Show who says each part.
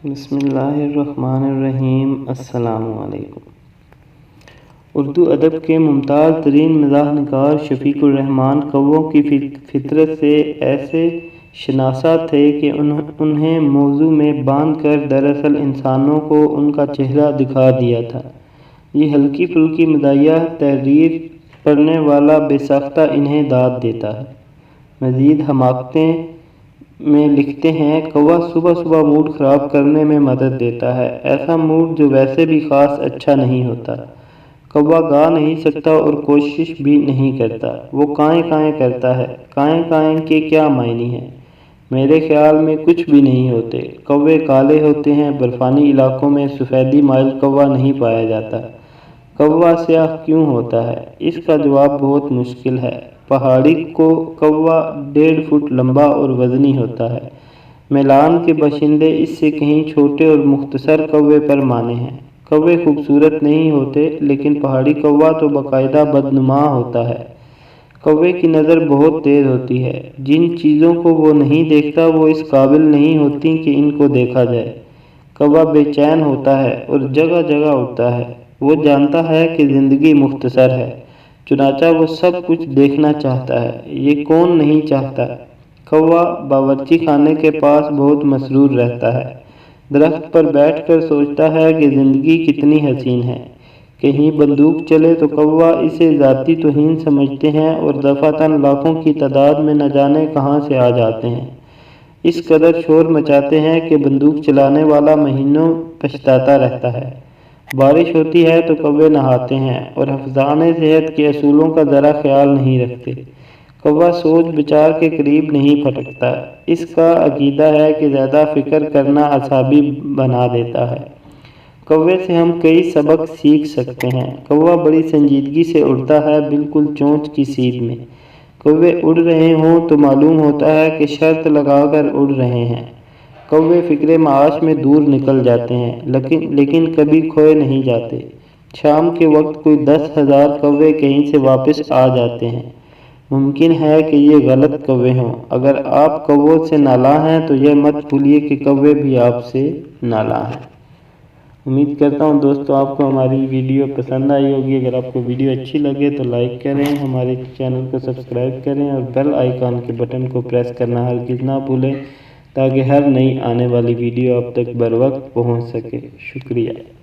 Speaker 1: بسم اللہ الرحمن الرحیم۔ السلام علیکم۔ اردو ادب کے ممتاز ترین مزاح نگار شفیق الرحمن کووں کی فطرت سے ایسے شناسا تھے کہ انہیں موضوع میں باندھ کر دراصل انسانوں کو ان کا چہرہ دکھا دیا تھا۔ یہ ہلکی پھلکی مزاحیہ تحریر پڑھنے والا بے ساختہ انہیں داد دیتا ہے۔ مزید حماقتیں میں لکھتے ہیں، کوا صبح صبح موڈ خراب کرنے میں مدد دیتا ہے، ایسا موڈ جو ویسے بھی خاص اچھا نہیں ہوتا۔ کوا گا نہیں سکتا اور کوشش بھی نہیں کرتا، وہ کائیں کائیں کرتا ہے۔ کائیں کائیں کے کیا معنی ہیں؟ میرے خیال میں کچھ بھی نہیں ہوتے۔ کوے کالے ہوتے ہیں، برفانی علاقوں میں سفیدی مائل کوا نہیں پایا جاتا۔ کوا سیاہ کیوں ہوتا ہے؟ اس کا جواب بہت مشکل ہے۔ پہاڑی کوا 1.5 فٹ لمبا اور وزنی ہوتا ہے۔ میلان کے باشندے اس سے کہیں چھوٹے اور مختصر کوے پر مانے ہیں۔ کوے خوبصورت نہیں ہوتے، لیکن پہاڑی کوا تو باقاعدہ بدنما ہوتا ہے۔ کوے کی نظر بہت تیز ہوتی ہے۔ جن چیزوں کو وہ نہیں دیکھتا وہ اس قابل نہیں ہوتی کہ ان کو دیکھا جائے۔ کوا بے چین ہوتا ہے اور جگہ جگہ اڑتا ہے۔ وہ جانتا ہے کہ زندگی مختصر ہے، چنانچہ وہ سب کچھ دیکھنا چاہتا ہے۔ یہ کون نہیں چاہتا؟ کوا باورچی خانے کے پاس بہت مسرور رہتا ہے۔ درخت پر بیٹھ کر سوچتا ہے کہ زندگی کتنی حسین ہے۔ کہیں بندوق چلے تو کوا اسے ذاتی توہین سمجھتے ہیں اور دفعتاً لاکھوں کی تعداد میں نہ جانے کہاں سے آ جاتے ہیں۔ اس قدر شور مچاتے ہیں کہ بندوق چلانے والا مہینوں پچھتاتا رہتا ہے۔ بارش ہوتی ہے تو کوے نہاتے ہیں اور حفظان صحت کے اصولوں کا ذرا خیال نہیں رکھتے۔ کوا سوچ بچار کے قریب نہیں پھٹکتا۔ اس کا عقیدہ ہے کہ زیادہ فکر کرنا اعصابی بنا دیتا ہے۔ کوے سے ہم کئی سبق سیکھ سکتے ہیں۔ کوا بڑی سنجیدگی سے اڑتا ہے، بالکل چونچ کی سیدھ میں۔ کوے اڑ رہے ہوں تو معلوم ہوتا ہے کہ شرط لگا کر اڑ رہے ہیں۔ کوے فکر معاش میں دور نکل جاتے ہیں، لیکن کبھی کھوئے نہیں جاتے۔ شام کے وقت کوئی 10,000 کوے کہیں سے واپس آ جاتے ہیں۔ ممکن ہے کہ یہ غلط کوے ہوں۔ اگر آپ کووں سے نالاں ہیں تو یہ مت بھولیے کہ کوے بھی آپ سے نالاں ہیں۔ امید کرتا ہوں دوستو آپ کو ہماری ویڈیو پسند آئی ہوگی۔ اگر آپ کو ویڈیو اچھی لگے تو لائک کریں، ہمارے چینل کو سبسکرائب کریں اور بیل آئیکن کے بٹن کو پریس کرنا ہرگز نہ بھولیں تاکہ ہر نئی آنے والی ویڈیو آپ تک بر وقت پہنچ سکے۔ شکریہ۔